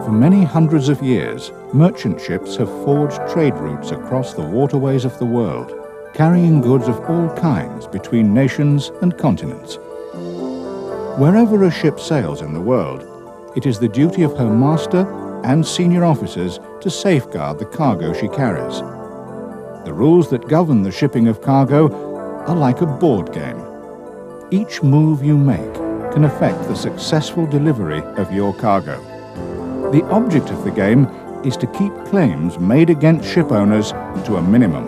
For many hundreds of years, merchant ships have forged trade routes across the waterways of the world, carrying goods of all kinds between nations and continents. Wherever a ship sails in the world, it is the duty of her master and senior officers to safeguard the cargo she carries. The rules that govern the shipping of cargo are like a board game. Each move you make can affect the successful delivery of your cargo. The object of the game is to keep claims made against ship owners to a minimum.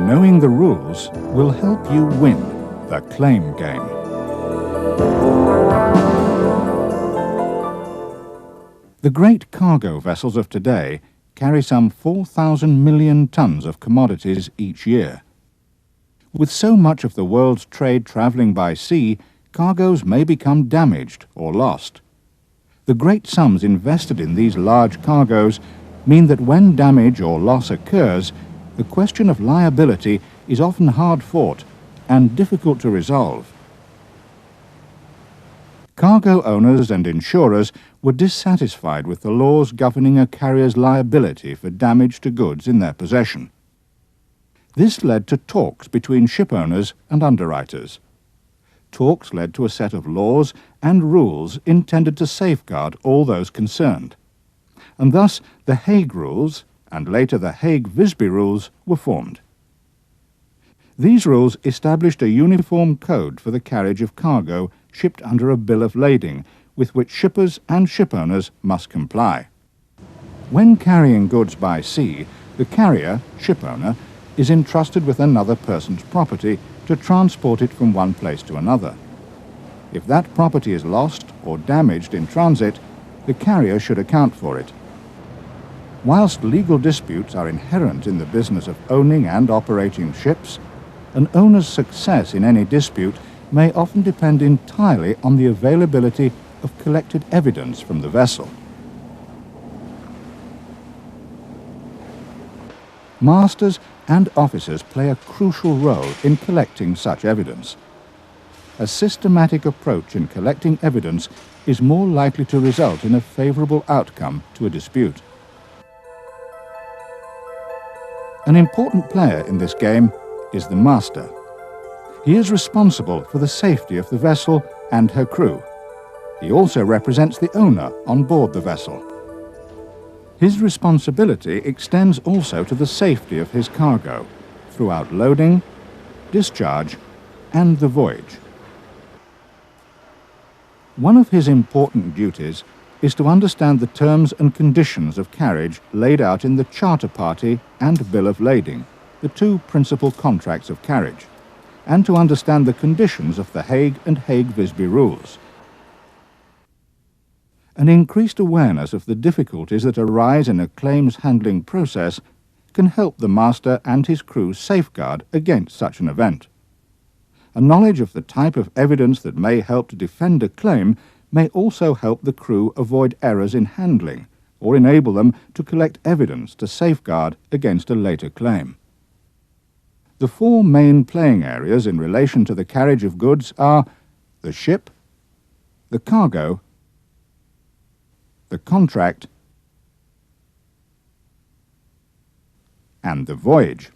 Knowing the rules will help you win the claim game. The great cargo vessels of today carry some 4,000 million tons of commodities each year. With so much of the world's trade travelling by sea, cargoes may become damaged or lost. The great sums invested in these large cargoes mean that when damage or loss occurs, the question of liability is often hard fought and difficult to resolve. Cargo owners and insurers were dissatisfied with the laws governing a carrier's liability for damage to goods in their possession. This led to talks between ship owners and underwriters. Talks led to a set of laws and rules intended to safeguard all those concerned. And thus the Hague Rules, and later the Hague-Visby Rules, were formed. These rules established a uniform code for the carriage of cargo shipped under a bill of lading, with which shippers and shipowners must comply. When carrying goods by sea, the carrier, shipowner, is entrusted with another person's property to transport it from one place to another. If that property is lost or damaged in transit, the carrier should account for it. Whilst legal disputes are inherent in the business of owning and operating ships, an owner's success in any dispute may often depend entirely on the availability of collected evidence from the vessel. Masters and officers play a crucial role in collecting such evidence. A systematic approach in collecting evidence is more likely to result in a favourable outcome to a dispute. An important player in this game is the master. He is responsible for the safety of the vessel and her crew. He also represents the owner on board the vessel. His responsibility extends also to the safety of his cargo throughout loading, discharge, and the voyage. One of his important duties is to understand the terms and conditions of carriage laid out in the Charter Party and Bill of Lading, the two principal contracts of carriage, and to understand the conditions of the Hague and Hague-Visby rules. An increased awareness of the difficulties that arise in a claims handling process can help the master and his crew safeguard against such an event. A knowledge of the type of evidence that may help to defend a claim may also help the crew avoid errors in handling or enable them to collect evidence to safeguard against a later claim. The four main playing areas in relation to the carriage of goods are the ship, the cargo, the contract, and the voyage.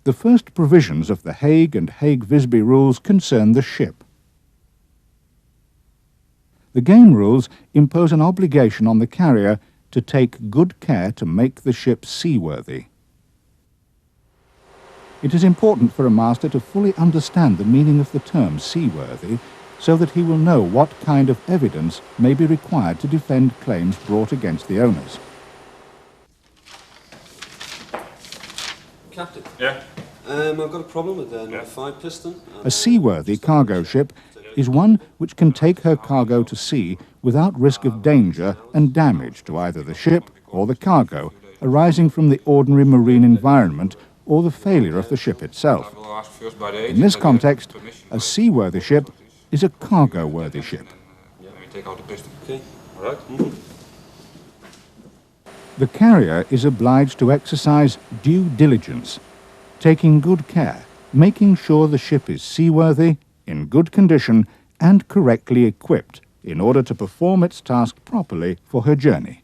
The first provisions of the Hague and Hague-Visby rules concern the ship. The game rules impose an obligation on the carrier to take good care to make the ship seaworthy. It is important for a master to fully understand the meaning of the term seaworthy, so that he will know what kind of evidence may be required to defend claims brought against the owners. Captain? Yeah? I've got a problem with the number 5 piston. A seaworthy cargo ship is one which can take her cargo to sea without risk of danger and damage to either the ship or the cargo arising from the ordinary marine environment or the failure of the ship itself. In this context, a seaworthy ship is a cargo-worthy ship. Okay. All right. The carrier is obliged to exercise due diligence, taking good care, making sure the ship is seaworthy, in good condition, and correctly equipped in order to perform its task properly for her journey.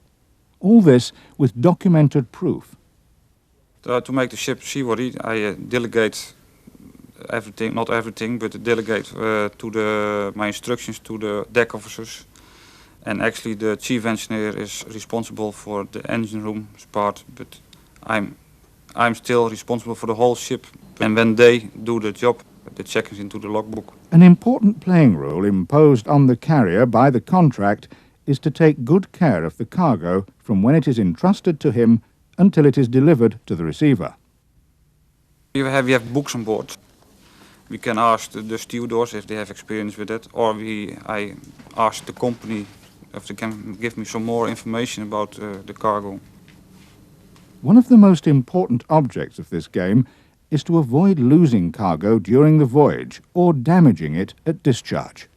All this with documented proof. To make the ship seaworthy, I delegate everything, not everything, but delegate my instructions to the deck officers. And actually the chief engineer is responsible for the engine room part, but I'm still responsible for the whole ship. And when they do the job, the check-ins into the logbook. An important playing rule imposed on the carrier by the contract is to take good care of the cargo from when it is entrusted to him until it is delivered to the receiver. We have books on board. We can ask the stevedores if they have experience with it, or I ask the company if they can give me some more information about the cargo. One of the most important objects of this game is to avoid losing cargo during the voyage or damaging it at discharge.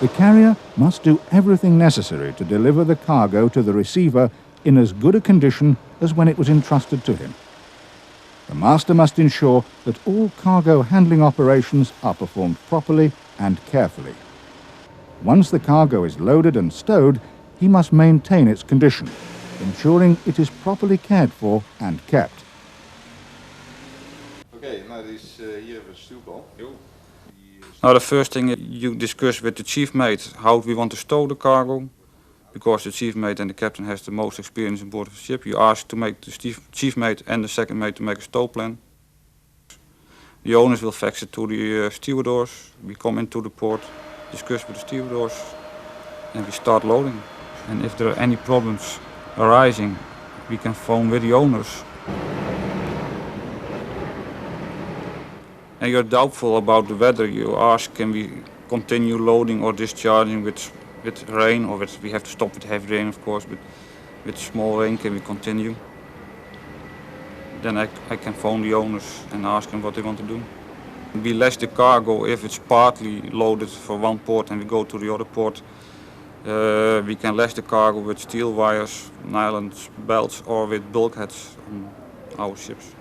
The carrier must do everything necessary to deliver the cargo to the receiver in as good a condition as when it was entrusted to him. The master must ensure that all cargo handling operations are performed properly and carefully. Once the cargo is loaded and stowed, he must maintain its condition, ensuring it is properly cared for and kept. Okay, nou hier hebben we een stuwbal. Now the first thing you discuss with the chief mate how we want to stow the cargo, because the chief mate and the captain has the most experience on board of the ship. You ask to make the chief mate and the second mate to make a stow plan. The owners will fax it to the stevedores. We come into the port, discuss with the stevedores, and we start loading. And if there are any problems arising, we can phone with the owners. And you're doubtful about the weather, you ask, can we continue loading or discharging with rain, or we have to stop with heavy rain, of course, but with small rain, can we continue? Then I can phone the owners and ask them what they want to do. We lash the cargo if it's partly loaded for one port and we go to the other port. We can lash the cargo with steel wires, nylon belts, or with bulkheads on our ships.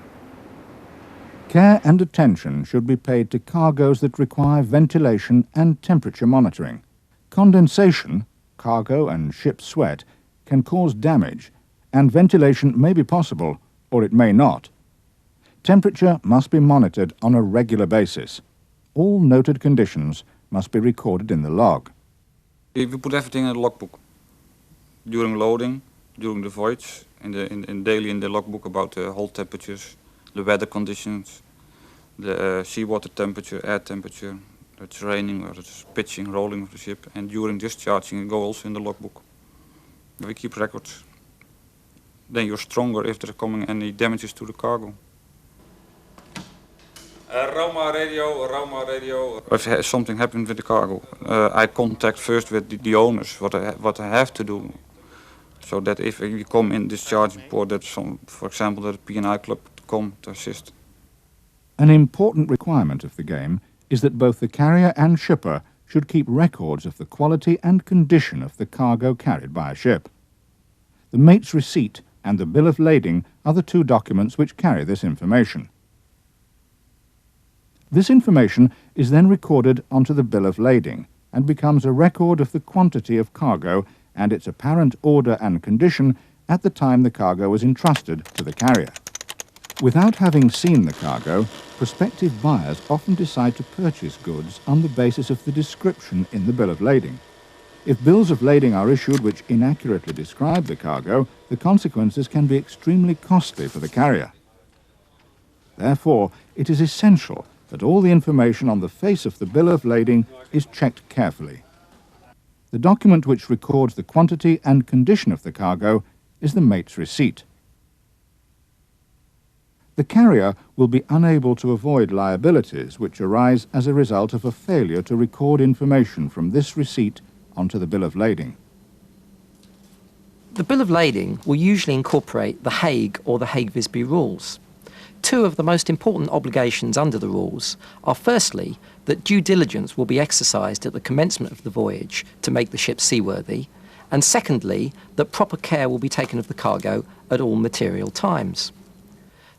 Care and attention should be paid to cargoes that require ventilation and temperature monitoring. Condensation, cargo and ship sweat, can cause damage, and ventilation may be possible, or it may not. Temperature must be monitored on a regular basis. All noted conditions must be recorded in the log. We put everything in the logbook. During loading, during the voyage, daily in the logbook about the hull temperatures, the weather conditions, the seawater temperature, air temperature, it's raining or it's pitching, rolling of the ship, and during discharging it goes also in the logbook. We keep records. Then you're stronger if there are coming any damages to the cargo. Roma radio. If something happened with the cargo, I contact first with the owners what I have to do, so that if we come in discharging port, that for example, that a P&I club to come to assist. An important requirement of the game is that both the carrier and shipper should keep records of the quality and condition of the cargo carried by a ship. The mate's receipt and the bill of lading are the two documents which carry this information. This information is then recorded onto the bill of lading and becomes a record of the quantity of cargo and its apparent order and condition at the time the cargo was entrusted to the carrier. Without having seen the cargo, prospective buyers often decide to purchase goods on the basis of the description in the bill of lading. If bills of lading are issued which inaccurately describe the cargo, the consequences can be extremely costly for the carrier. Therefore, it is essential that all the information on the face of the bill of lading is checked carefully. The document which records the quantity and condition of the cargo is the mate's receipt. The carrier will be unable to avoid liabilities which arise as a result of a failure to record information from this receipt onto the bill of lading. The bill of lading will usually incorporate the Hague or the Hague-Visby rules. Two of the most important obligations under the rules are firstly that due diligence will be exercised at the commencement of the voyage to make the ship seaworthy, and secondly that proper care will be taken of the cargo at all material times.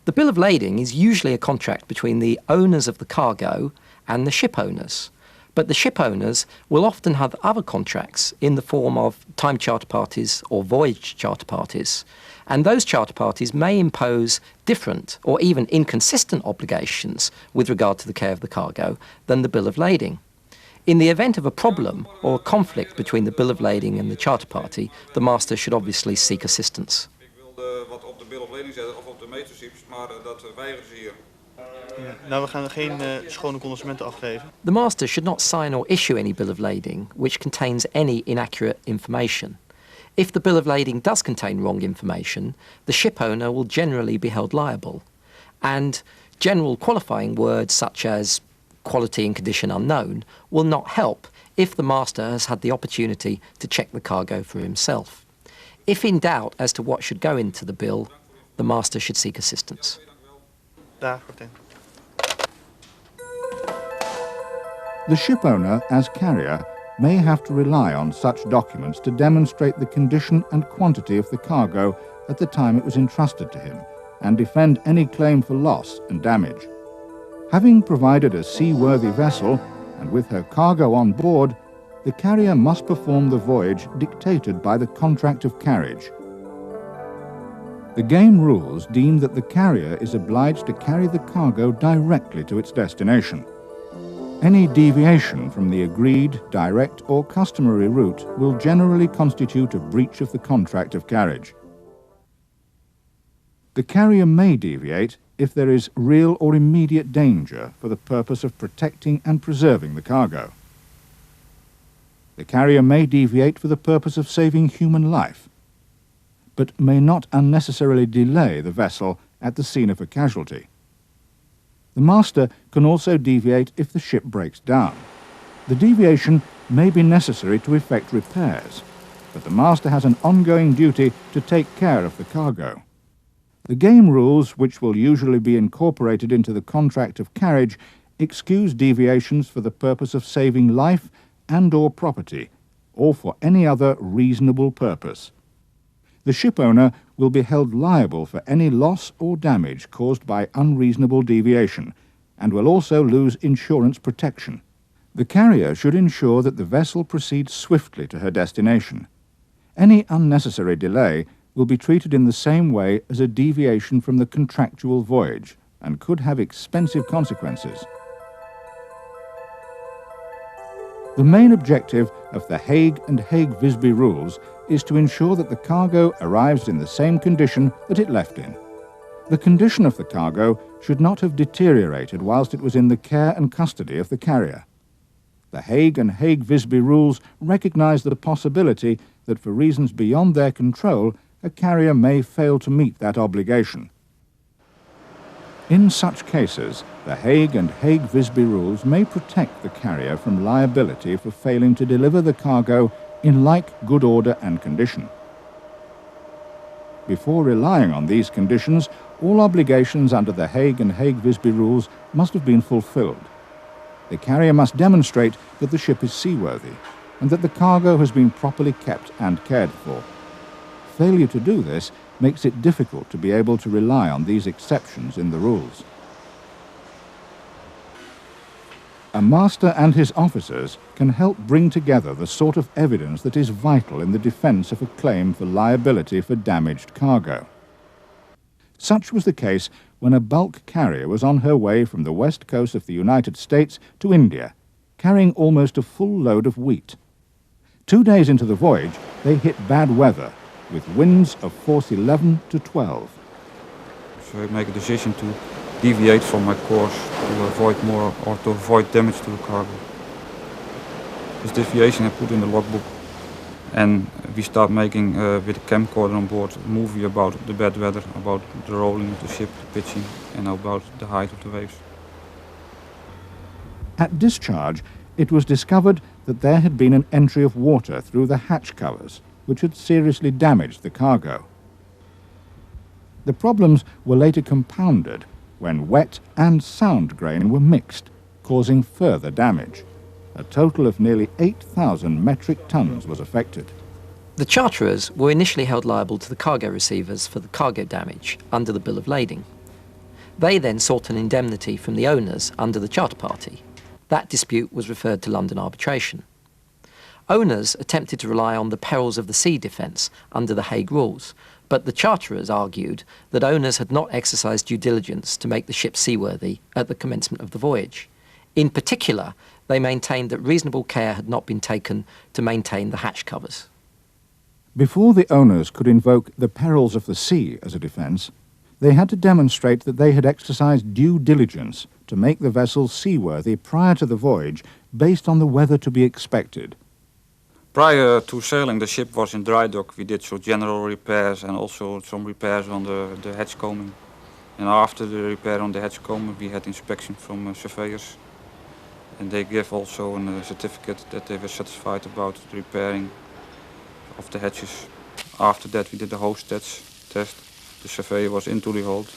The bill of lading is usually a contract between the owners of the cargo and the ship owners. But the ship owners will often have other contracts in the form of time charter parties or voyage charter parties, and those charter parties may impose different or even inconsistent obligations with regard to the care of the cargo than the bill of lading. In the event of a problem or a conflict between the bill of lading and the charter party, the master should obviously seek assistance. Ik wilde wat op de bill of lading zetten of op de meterships, maar dat weigeren ze hier. Ja. Nou, we gaan geen schone conditionementen afgeven. The master should not sign or issue any bill of lading which contains any inaccurate information. If the bill of lading does contain wrong information, the ship owner will generally be held liable, and general qualifying words such as quality and condition unknown will not help if the master has had the opportunity to check the cargo for himself. If in doubt as to what should go into the bill, the master should seek assistance. Daar, kapitein. The ship owner, as carrier, may have to rely on such documents to demonstrate the condition and quantity of the cargo at the time it was entrusted to him and defend any claim for loss and damage. Having provided a seaworthy vessel and with her cargo on board, the carrier must perform the voyage dictated by the contract of carriage. The game rules deem that the carrier is obliged to carry the cargo directly to its destination. Any deviation from the agreed, direct or customary route will generally constitute a breach of the contract of carriage. The carrier may deviate if there is real or immediate danger for the purpose of protecting and preserving the cargo. The carrier may deviate for the purpose of saving human life, but may not unnecessarily delay the vessel at the scene of a casualty. The master can also deviate if the ship breaks down. The deviation may be necessary to effect repairs, but the master has an ongoing duty to take care of the cargo. The game rules, which will usually be incorporated into the contract of carriage, excuse deviations for the purpose of saving life and or property, or for any other reasonable purpose. The ship owner will be held liable for any loss or damage caused by unreasonable deviation, and will also lose insurance protection. The carrier should ensure that the vessel proceeds swiftly to her destination. Any unnecessary delay will be treated in the same way as a deviation from the contractual voyage, and could have expensive consequences. The main objective of the Hague and Hague-Visby rules is to ensure that the cargo arrives in the same condition that it left in. The condition of the cargo should not have deteriorated whilst it was in the care and custody of the carrier. The Hague and Hague-Visby rules recognise the possibility that for reasons beyond their control, a carrier may fail to meet that obligation. In such cases, the Hague and Hague-Visby rules may protect the carrier from liability for failing to deliver the cargo in like good order and condition. Before relying on these conditions, all obligations under the Hague and Hague-Visby rules must have been fulfilled. The carrier must demonstrate that the ship is seaworthy and that the cargo has been properly kept and cared for. Failure to do this makes it difficult to be able to rely on these exceptions in the rules. A master and his officers can help bring together the sort of evidence that is vital in the defence of a claim for liability for damaged cargo. Such was the case when a bulk carrier was on her way from the west coast of the United States to India, carrying almost a full load of wheat. 2 days into the voyage, they hit bad weather, with winds of force 11 to 12. So I make a decision to deviate from my course to avoid more or to avoid damage to the cargo. This deviation I put in the logbook, and we start making with a camcorder on board a movie about the bad weather, about the rolling of the ship, the pitching, and about the height of the waves. At discharge, it was discovered that there had been an entry of water through the hatch covers, which had seriously damaged the cargo. The problems were later compounded when wet and sound grain were mixed, causing further damage. A total of nearly 8,000 metric tons was affected. The charterers were initially held liable to the cargo receivers for the cargo damage under the bill of lading. They then sought an indemnity from the owners under the charter party. That dispute was referred to London arbitration. Owners attempted to rely on the perils of the sea defence under the Hague rules, but the charterers argued that owners had not exercised due diligence to make the ship seaworthy at the commencement of the voyage. In particular, they maintained that reasonable care had not been taken to maintain the hatch covers. Before the owners could invoke the perils of the sea as a defence, they had to demonstrate that they had exercised due diligence to make the vessel seaworthy prior to the voyage based on the weather to be expected. Prior to sailing, the ship was in dry dock. We did some general repairs and also some repairs on the hatch combing. And after the repair on the hatch combing, we had inspection from surveyors. And they gave also a certificate that they were satisfied about the repairing of the hatches. After that, we did the hose test. The surveyor was into the hold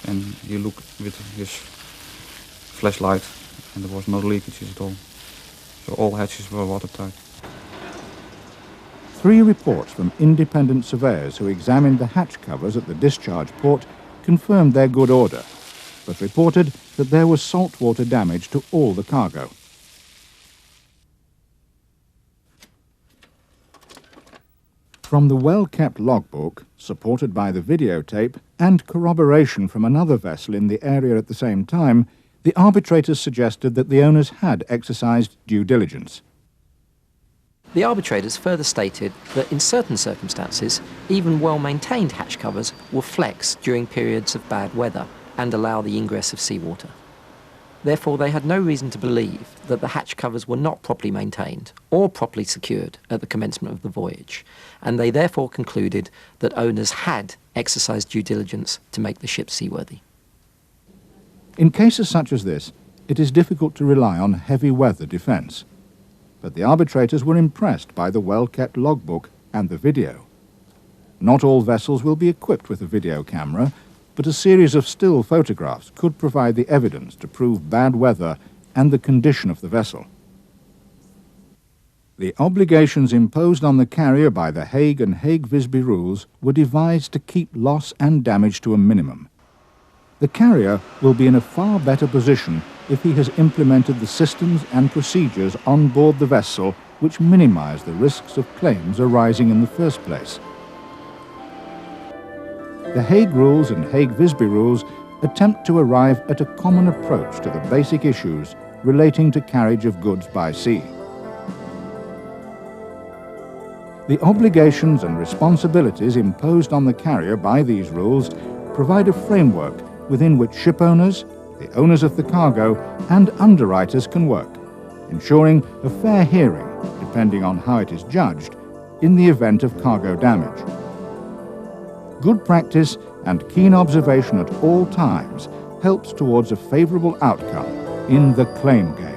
and he looked with his flashlight and there was no leakages at all. So all hatches were watertight. 3 reports from independent surveyors who examined the hatch covers at the discharge port confirmed their good order, but reported that there was saltwater damage to all the cargo. From the well-kept logbook, supported by the videotape, and corroboration from another vessel in the area at the same time, the arbitrators suggested that the owners had exercised due diligence. The arbitrators further stated that in certain circumstances, even well-maintained hatch covers will flex during periods of bad weather and allow the ingress of seawater. Therefore, they had no reason to believe that the hatch covers were not properly maintained or properly secured at the commencement of the voyage, and they therefore concluded that owners had exercised due diligence to make the ship seaworthy. In cases such as this, it is difficult to rely on heavy weather defence. But the arbitrators were impressed by the well-kept logbook and the video. Not all vessels will be equipped with a video camera, but a series of still photographs could provide the evidence to prove bad weather and the condition of the vessel. The obligations imposed on the carrier by the Hague and Hague-Visby rules were devised to keep loss and damage to a minimum. The carrier will be in a far better position if he has implemented the systems and procedures on board the vessel which minimize the risks of claims arising in the first place. The Hague Rules and Hague-Visby Rules attempt to arrive at a common approach to the basic issues relating to carriage of goods by sea. The obligations and responsibilities imposed on the carrier by these rules provide a framework within which ship owners, the owners of the cargo, and underwriters can work, ensuring a fair hearing, depending on how it is judged, in the event of cargo damage. Good practice and keen observation at all times helps towards a favourable outcome in the claim game.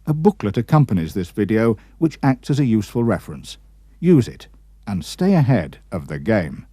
A booklet accompanies this video which acts as a useful reference. Use it and stay ahead of the game.